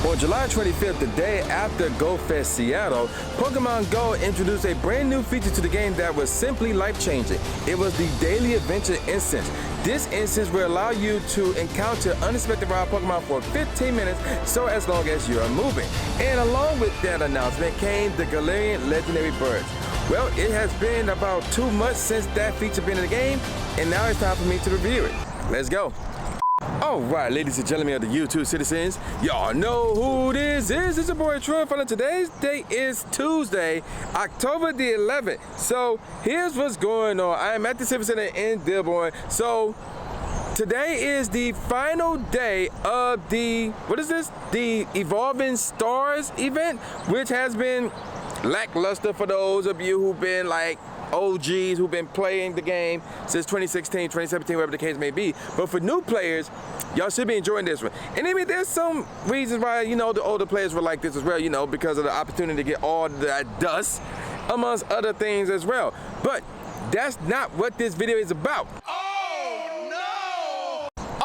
On July 25th, the day after Go Fest Seattle, Pokemon Go introduced a brand new feature to the game that was simply life-changing. It was the Daily Adventure Incense. This instance will allow you to encounter unexpected wild Pokemon for 15 minutes, so as long as you are moving. And along with that announcement came the Galarian legendary birds. Well, it has been about 2 months since that feature been in the game, and now it's time for me to review it. Let's go. Alright, ladies and gentlemen of the YouTube citizens, y'all know who this is. It's your boy Troy. Today's date is Tuesday, October the 11th. So here's what's going on. I am at the Civic Center in Dearborn. So today is the final day of the, the Evolving Stars event, which has been lackluster for those of you who've been like OGs who've been playing the game since 2016, 2017, whatever the case may be. But for new players, y'all should be enjoying this one. And I mean, there's some reasons why, you know, the older players were like this as well, you know, because of the opportunity to get all that dust, amongst other things as well. But that's not what this video is about.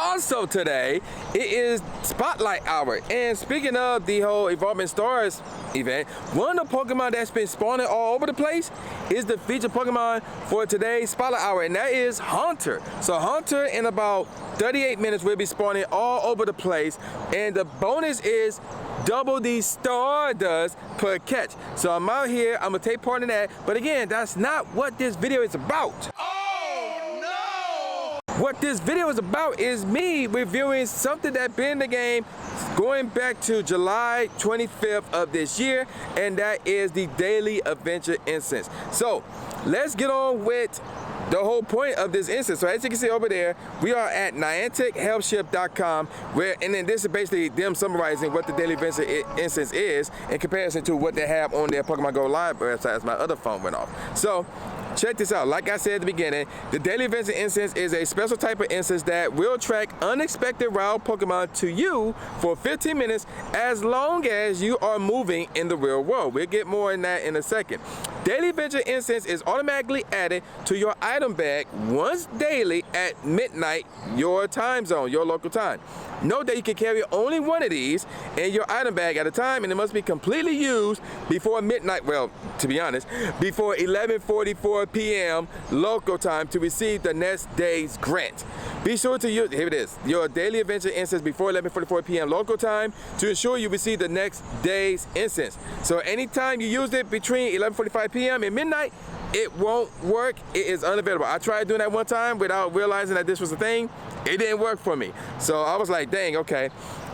Also today, it is Spotlight Hour. And speaking of the whole Evolving Stars event, one of the Pokemon that's been spawning all over the place is the featured Pokemon for today's Spotlight Hour, and that is Haunter. So Haunter in about 38 minutes will be spawning all over the place, and the bonus is double the Stardust per catch. So I'm out here, I'm gonna take part in that, but again, that's not what this video is about. What this video is about is me reviewing something that been in the game going back to July 25th of this year, and that is the Daily Adventure Incense. So let's get on with the whole point of this instance. So as you can see over there, we are at NianticHealthShip.com, and then this is basically them summarizing what the Daily Adventure Instance is in comparison to what they have on their Pokemon Go Live website as my other phone went off. So check this out. Like I said at the beginning, the Daily Adventure Incense is a special type of instance that will track unexpected wild Pokemon to you for 15 minutes as long as you are moving in the real world. We'll get more in that in a second. Daily Adventure Incense is automatically added to your item bag once daily at midnight, your time zone, your local time. Note that you can carry only one of these in your item bag at a time, and it must be completely used before midnight, well, to be honest, before 11:44 p.m. local time to receive the next day's grant. Be sure to use, here it is, your Daily Adventure Instance before 11:44 p.m. local time to ensure you receive the next day's instance. So anytime you use it between 11:45 p.m. and midnight, it won't work. It is unavailable. I tried doing that one time without realizing that this was a thing. It didn't work for me. So I was like, dang, okay.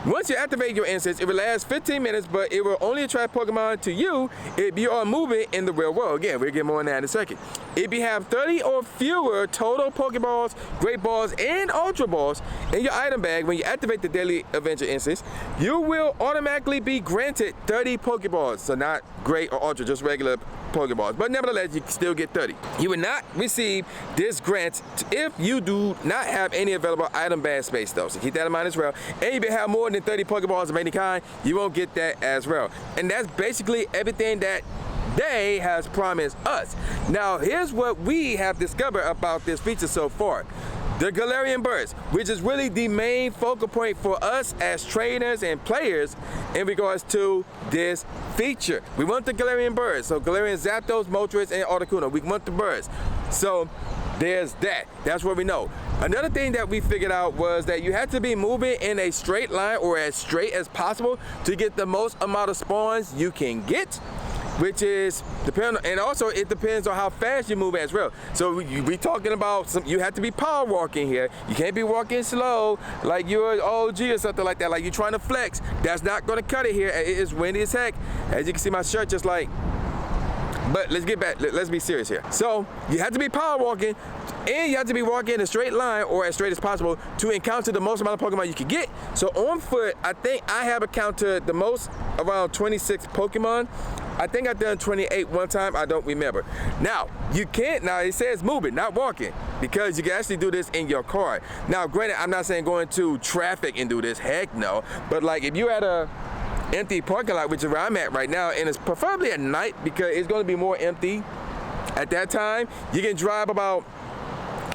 Once you activate your instance, it will last 15 minutes, but it will only attract Pokemon to you if you are moving in the real world. Again, we'll get more on that in a second. If you have 30 or fewer total Pokeballs, Great Balls, and Ultra Balls in your item bag when you activate the Daily Adventure Instance, you will automatically be granted 30 Pokeballs. So not Great or Ultra, just regular Pokeballs. But nevertheless, you can still get 30. You will not receive this grant if you do not have any available item bag space though. So keep that in mind as well. And if you have more than 30 Pokeballs of any kind, you won't get that as well. And that's basically everything that they has promised us. Now, here's what we have discovered about this feature so far. The Galarian birds, which is really the main focal point for us as trainers and players in regards to this feature. We want the Galarian birds. So Galarian, Zapdos, Moltres, and Articuno. We want the birds. So there's that. That's what we know. Another thing that we figured out was that you have to be moving in a straight line or as straight as possible to get the most amount of spawns you can get, which is depending, and also it depends on how fast you move as well. So we talking about you have to be power walking here. You can't be walking slow like you're an OG or something like that, like you're trying to flex. That's not gonna cut it here. It is windy as heck. As you can see, my shirt just like. But let's get back, let's be serious here. So you have to be power walking, and you have to be walking in a straight line or as straight as possible to encounter the most amount of Pokemon you can get. So on foot, I think I have encountered the most, around 26 Pokemon. I think I've done 28 one time, I don't remember. Now, you can't, now it says moving, not walking, because you can actually do this in your car. Now, granted, I'm not saying going to traffic and do this, heck no. But like if you're at a empty parking lot, which is where I'm at right now, and it's preferably at night because it's gonna be more empty at that time, you can drive about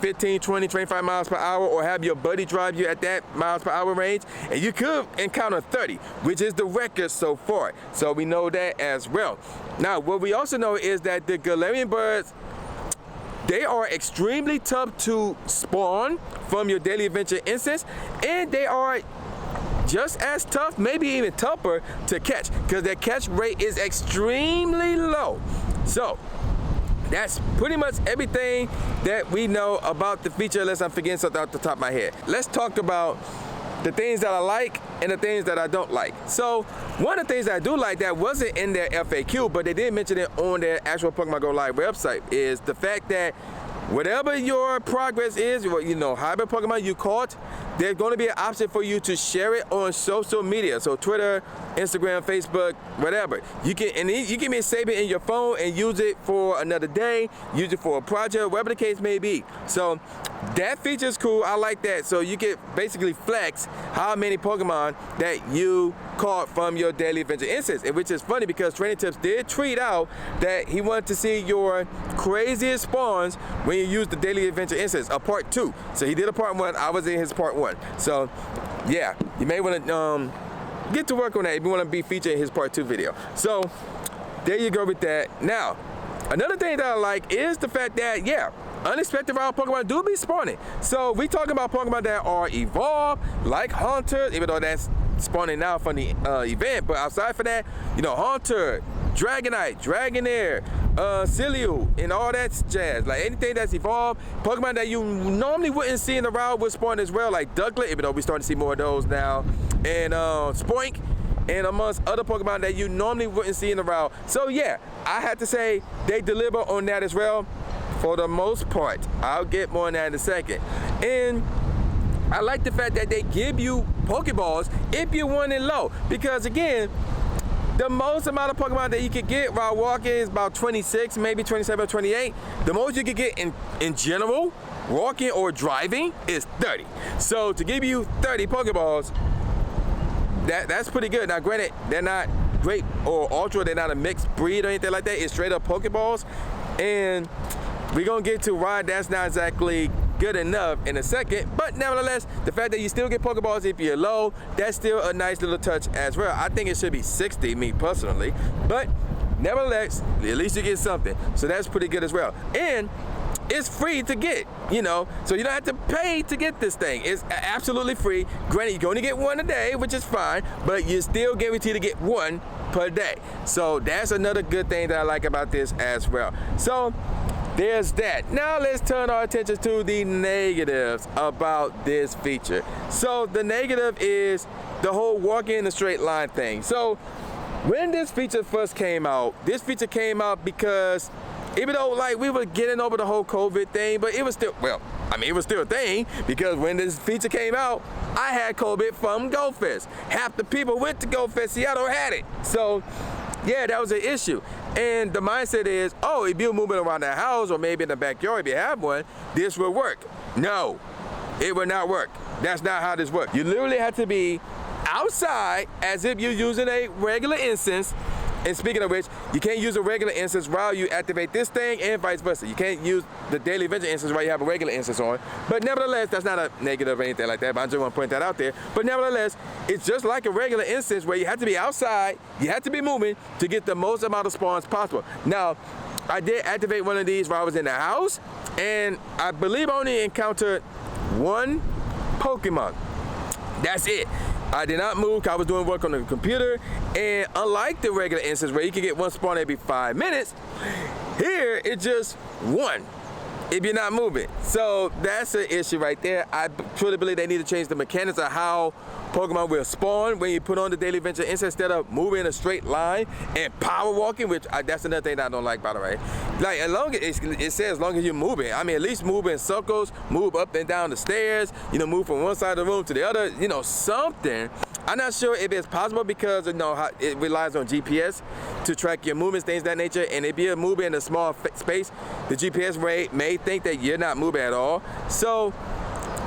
15, 20, 25 miles per hour, or have your buddy drive you at that miles per hour range, and you could encounter 30, which is the record so far. So we know that as well. Now, what we also know is that the Galarian birds, they are extremely tough to spawn from your Daily Adventure Incense, and they are just as tough, maybe even tougher to catch, because their catch rate is extremely low. So that's pretty much everything that we know about the feature, unless I'm forgetting something off the top of my head. Let's talk about the things that I like and the things that I don't like. So one of the things that I do like that wasn't in their FAQ, but they did mention it on their actual Pokemon Go Live website, is the fact that whatever your progress is, you know, hybrid Pokemon you caught, there's going to be an option for you to share it on social media. So Twitter, Instagram, Facebook, whatever. You can save it in your phone and use it for another day, use it for a project, whatever the case may be. So that feature is cool. I like that. So you can basically flex how many Pokemon that you caught from your Daily Adventure Incense, and which is funny because Training Tips did tweet out that he wanted to see your craziest spawns when you use the Daily Adventure Incense, a part 2. So he did a part 1. I was in his part 1. So yeah, you may want to get to work on that if you want to be featured in his part 2 video. So there you go with that. Now, another thing that I like is the fact that, yeah, unexpected wild Pokemon do be spawning. So we talking about Pokemon that are evolved, like Haunter, even though that's spawning now from the event, but outside for that, you know, Haunter, Dragonite, Dragonair, Sileo, and all that jazz. Like anything that's evolved, Pokemon that you normally wouldn't see in the wild will spawn as well, like Ducklet, even though we're starting to see more of those now, and Spoink, and amongst other Pokemon that you normally wouldn't see in the wild. So yeah, I have to say they deliver on that as well for the most part. I'll get more on that in a second. And I like the fact that they give you Pokeballs if you want it low, because again, the most amount of Pokemon that you could get while walking is about 26, maybe 27 or 28. The most you could get in general, walking or driving, is 30. So to give you 30 Pokeballs, that's pretty good. Now granted, they're not great or ultra, they're not a mixed breed or anything like that. It's straight up Pokeballs. And we're gonna get to why that's not exactly good enough in a second, but nevertheless, the fact that you still get Pokeballs if you're low, that's still a nice little touch as well. I think it should be 60, me personally, but nevertheless, at least you get something. So that's pretty good as well. And it's free to get, you know, so you don't have to pay to get this thing. It's absolutely free. Granted, you can only get one a day, which is fine, but you're still guaranteed to get one per day. So that's another good thing that I like about this as well. So there's that. Now let's turn our attention to the negatives about this feature. So the negative is the whole walking in a straight line thing. So when this feature first came out, this feature came out because even though like we were getting over the whole COVID thing, but it was still, well, I mean, it was still a thing because when this feature came out, I had COVID from GoFest. Half the people went to GoFest Seattle had it. So yeah, that was an issue. And the mindset is, oh, if you're moving around the house or maybe in the backyard, if you have one, this will work. No, it will not work. That's not how this works. You literally have to be outside as if you're using a regular incense. And speaking of which, you can't use a regular incense while you activate this thing and vice versa. You can't use the Daily Adventure Incense while you have a regular incense on. But nevertheless, that's not a negative or anything like that, but I just want to point that out there. But nevertheless, it's just like a regular incense where you have to be outside, you have to be moving to get the most amount of spawns possible. Now, I did activate one of these while I was in the house, and I believe I only encountered one Pokemon. That's it. I did not move because I was doing work on the computer, and unlike the regular instance where you can get one spawn every 5 minutes, here it's just one if you're not moving. So that's an issue right there. I truly believe they need to change the mechanics of how Pokemon will spawn when you put on the Daily Adventure Incense instead of moving in a straight line and power walking, which that's another thing that I don't like, by the way. Like, as long as it says as long as you're moving, I mean, at least move in circles, move up and down the stairs, you know, move from one side of the room to the other, you know, something. I'm not sure if it's possible because, you know, how it relies on GPS to track your movements, things of that nature. And if you're moving in a small space, the GPS may think that you're not moving at all. So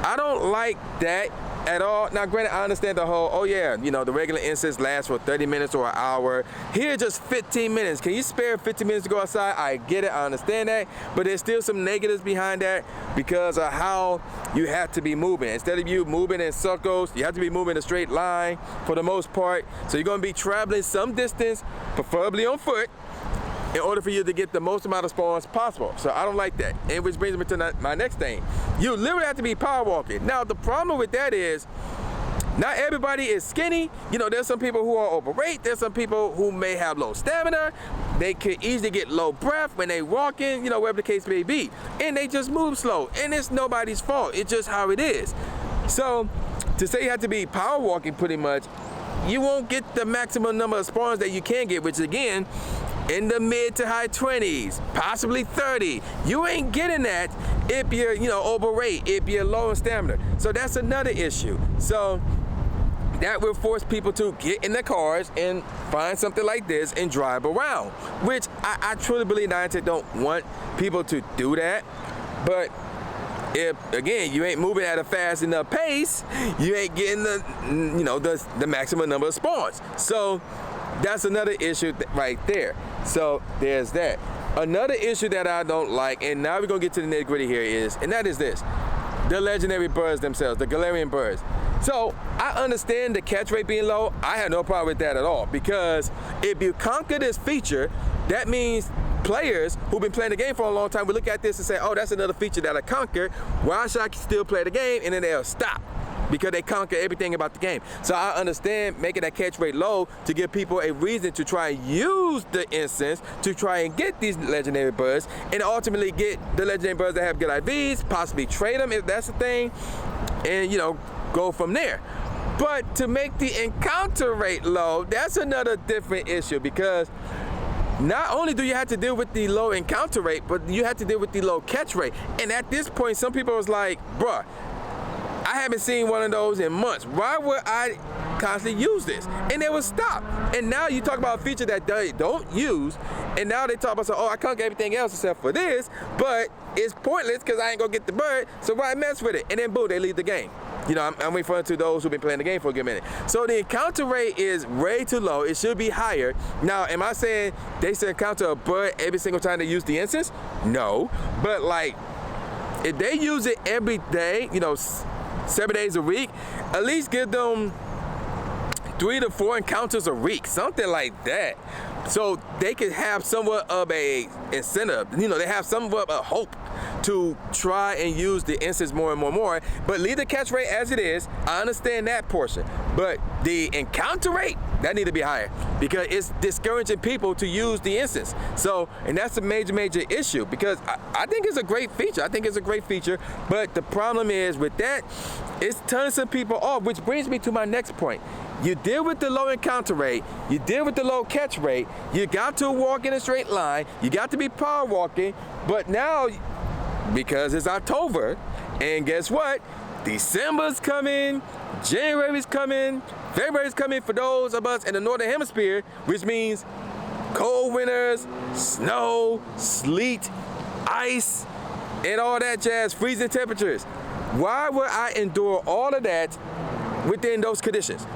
I don't like that at all. Now, granted, I understand the whole, oh yeah, you know, the regular incense lasts for 30 minutes or an hour. Here, just 15 minutes. Can you spare 15 minutes to go outside? I get it, I understand that, but there's still some negatives behind that because of how you have to be moving. Instead of you moving in circles, you have to be moving in a straight line for the most part. So you're gonna be traveling some distance, preferably on foot, in order for you to get the most amount of spawns possible. So I don't like that. And which brings me to my next thing. You literally have to be power walking. Now the problem with that is, not everybody is skinny. You know, there's some people who are overweight. There's some people who may have low stamina. They could easily get low breath when they walking, you know, whatever the case may be. And they just move slow. And it's nobody's fault. It's just how it is. So to say you have to be power walking pretty much, you won't get the maximum number of spawns that you can get, which again, in the mid to high 20s, possibly 30. You ain't getting that if you're, you know, overweight, if you're low in stamina. So that's another issue. So that will force people to get in their cars and find something like this and drive around, which I truly believe Niantic don't want people to do that. But if, again, you ain't moving at a fast enough pace, you ain't getting the, you know, the maximum number of spawns. So that's another issue right there. So there's that. Another issue that I don't like, and now we're gonna get to the nitty gritty here is, and that is this, the legendary birds themselves, the Galarian birds. So I understand the catch rate being low. I have no problem with that at all, because if you conquer this feature, that means players who've been playing the game for a long time will look at this and say, oh, that's another feature that I conquered. Why should I still play the game? And then they'll stop, because they conquer everything about the game. So I understand making that catch rate low to give people a reason to try and use the incense to try and get these legendary birds, and ultimately get the legendary birds that have good IVs, possibly trade them if that's the thing, and, you know, go from there. But to make the encounter rate low, that's another different issue, because not only do you have to deal with the low encounter rate, but you have to deal with the low catch rate. And at this point, some people was like, bruh, I haven't seen one of those in months. Why would I constantly use this? And they would stop. And now you talk about a feature that they don't use, and now they talk about, oh, I can't get everything else except for this, but it's pointless because I ain't gonna get the bird, so why mess with it? And then boom, they leave the game. You know, I'm referring to those who've been playing the game for a good minute. So the encounter rate is way too low. It should be higher. Now, am I saying they should encounter a bird every single time they use the instance? No. But like, if they use it every day, you know, 7 days a week, at least give them 3 to 4 encounters a week, something like that. So they could have somewhat of a incentive, you know, they have somewhat of a hope to try and use the instance more and more, but leave the catch rate as it is. I understand that portion, but the encounter rate, that need to be higher, because it's discouraging people to use the instance. So, and that's a major issue, because I think it's a great feature. I think it's a great feature, but the problem is with that, it's turning some people off, which brings me to my next point. You deal with the low encounter rate, you deal with the low catch rate, you got to walk in a straight line, you got to be power walking, but now, because it's October, and guess what? December's coming, January's coming, February's coming for those of us in the Northern Hemisphere, which means cold winters, snow, sleet, ice, and all that jazz, freezing temperatures. Why would I endure all of that within those conditions?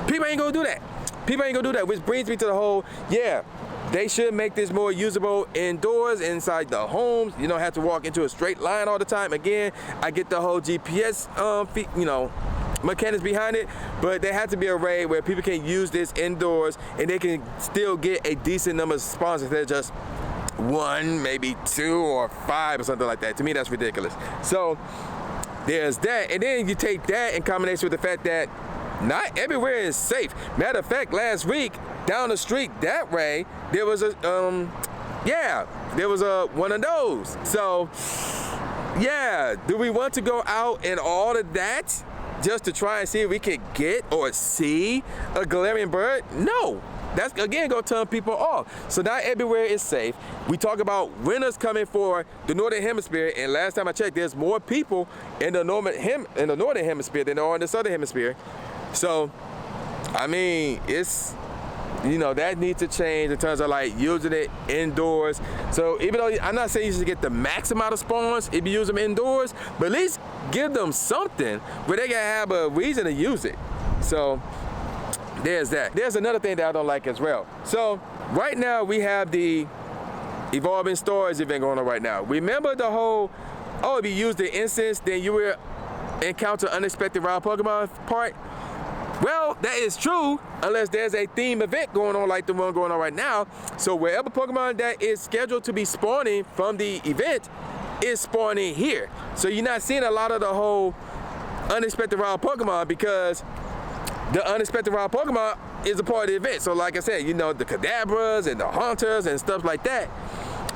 People ain't gonna do that. People ain't gonna do that, which brings me to the whole, yeah, they should make this more usable indoors, inside the homes. You don't have to walk into a straight line all the time. Again, I get the whole GPS, you know, mechanics behind it, but there has to be a way where people can use this indoors and they can still get a decent number of spawns instead of just 1, maybe 2 or 5 or something like that. To me, that's ridiculous. So there's that, and then you take that in combination with the fact that not everywhere is safe. Matter of fact, last week down the street that way, there was a one of those. So yeah, do we want to go out and all of that just to try and see if we can get or see a Galarian bird? No. That's, again, gonna turn people off. So not everywhere is safe. We talk about winters coming for the Northern Hemisphere, and last time I checked, there's more people in the Northern Hemisphere than there are in the Southern Hemisphere. So, I mean, it's, you know, that needs to change in terms of like using it indoors. So even though I'm not saying you should get the max amount of spawns if you use them indoors, but at least give them something where they can have a reason to use it. So there's that. There's another thing that I don't like as well. So right now we have the Evolving Stars event going on right now. Remember the whole, oh, if you use the incense, then you will encounter unexpected wild Pokemon part? Well, that is true unless there's a theme event going on like the one going on right now. So wherever Pokemon that is scheduled to be spawning from the event is spawning here. So you're not seeing a lot of the whole unexpected wild Pokemon because the unexpected wild Pokemon is a part of the event. So like I said, you know, the Kadabras and the Hunters and stuff like that,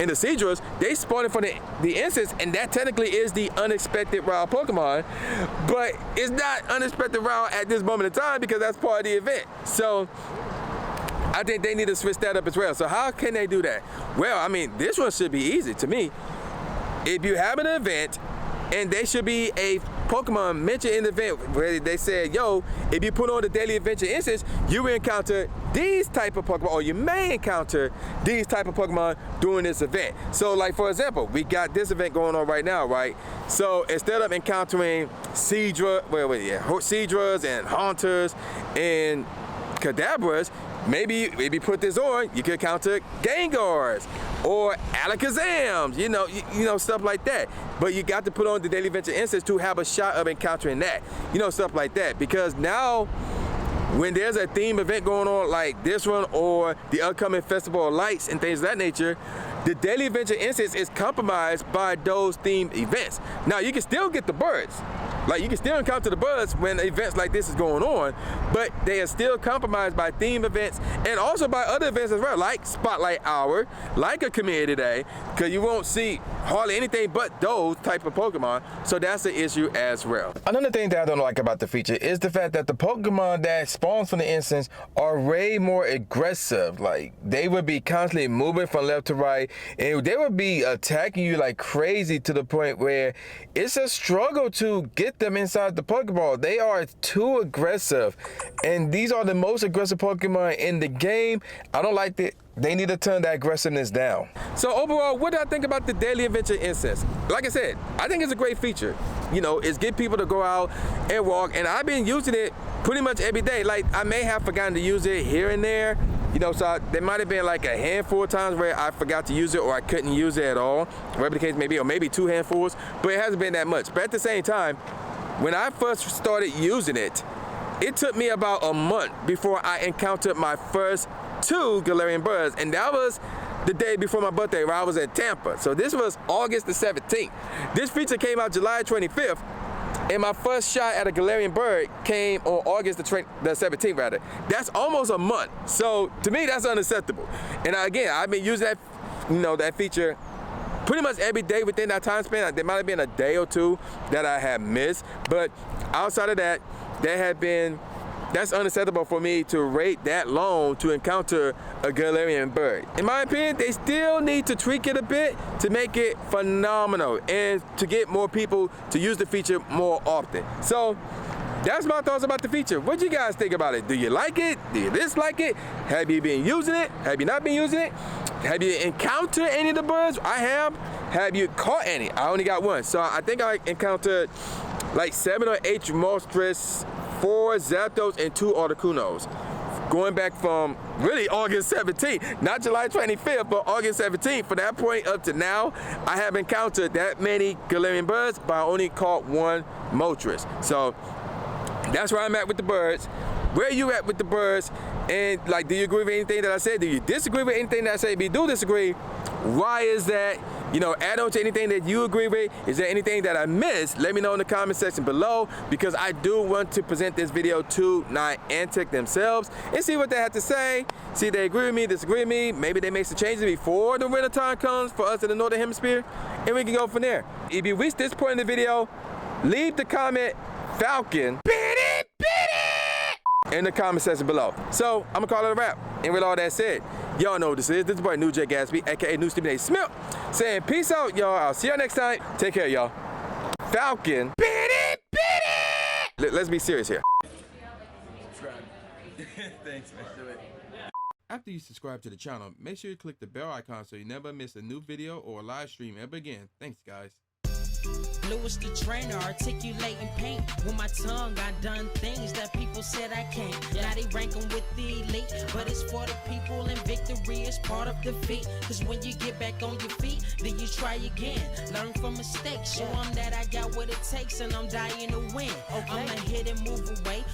and the Seadras, they spawning from the instance, and that technically is the unexpected wild Pokemon, but it's not unexpected wild at this moment in time because that's part of the event. So I think they need to switch that up as well. So how can they do that? Well, I mean, this one should be easy to me. If you have an event, and they should be a Pokemon mentioned in the event where they said, yo, if you put on the Daily Adventure Incense, you will encounter these type of Pokemon, or you may encounter these type of Pokemon during this event. So like, for example, we got this event going on right now, right? So instead of encountering Seadras and Hunters and Kadabras, maybe if you put this on, you could encounter Gengars or Alakazams, you know, stuff like that. But you got to put on the Daily Adventure Incense to have a shot of encountering that, you know, stuff like that. Because now, when there's a theme event going on like this one or the upcoming Festival of Lights and things of that nature, the Daily Adventure Incense is compromised by those themed events. Now, you can still get the birds. Like, you can still encounter the birds when events like this is going on, but they are still compromised by theme events and also by other events as well, like Spotlight Hour, like a Community Day, because you won't see hardly anything but those type of Pokemon, so that's the issue as well. Another thing that I don't like about the feature is the fact that the Pokemon that spawn from the instance are way more aggressive. Like, they would be constantly moving from left to right, and they would be attacking you like crazy to the point where it's a struggle to get them inside the Pokeball. They are too aggressive, and these are the most aggressive Pokemon in the game. I don't like that. They need to turn that aggressiveness down. So overall, what do I think about the Daily Adventure Incense? Like I said, I think it's a great feature. You know, it's get people to go out and walk, and I've been using it pretty much every day. Like, I may have forgotten to use it here and there, you know, so there might have been like a handful of times where I forgot to use it or I couldn't use it at all, whatever the case may be, or maybe 2 handfuls, but it hasn't been that much. But at the same time, when I first started using it, it took me about a month before I encountered my first 2 Galarian birds, and that was the day before my birthday where I was at Tampa. So this was August the 17th. This feature came out July 25th, and my first shot at a Galarian bird came on August the 17th rather. That's almost a month. So to me, that's unacceptable. And again, I've been using that, you know, that feature pretty much every day within that time span. There might have been a day or 2 that I had missed, but outside of that, that's unacceptable for me to wait that long to encounter a Galarian bird. In my opinion, they still need to tweak it a bit to make it phenomenal and to get more people to use the feature more often. So that's my thoughts about the feature. What do you guys think about it? Do you like it? Do you dislike it? Have you been using it? Have you not been using it? Have you encountered any of the birds? I have. Have you caught any? I only got 1. So I think I encountered like 7 or 8 Moltres, 4 Zapdos, and 2 Articunos. Going back from really August 17th, not July 25th, but August 17th. From that point up to now, I have encountered that many Galarian birds, but I only caught 1 Moltres. So that's where I'm at with the birds. Where are you at with the birds? And like, do you agree with anything that I said? Do you disagree with anything that I said? If you do disagree, why is that? You know, add on to anything that you agree with. Is there anything that I missed? Let me know in the comment section below, because I do want to present this video to Niantic themselves and see what they have to say. See if they agree with me, disagree with me. Maybe they make some changes before the winter time comes for us in the Northern Hemisphere, and we can go from there. If you reached this point in the video, leave the comment Falcon in the comment section below. So I'm gonna call it a wrap. And with all that said, y'all know what this is. This is boy New J Gatsby, aka New Stephen A. Smith, saying peace out, y'all. I'll see y'all next time. Take care, y'all. Falcon. Let's be serious here. Subscribe. Thanks, man. After you subscribe to the channel, make sure you click the bell icon so you never miss a new video or a live stream ever again. Thanks, guys. Blue is the trainer, articulating paint. With my tongue, I done things that people said I can't. Now they ranking with the elite, but it's for the people, and victory is part of defeat. Cause when you get back on your feet, then you try again. Learn from mistakes, show them that I got what it takes, and I'm dying to win. I'ma hit and move away.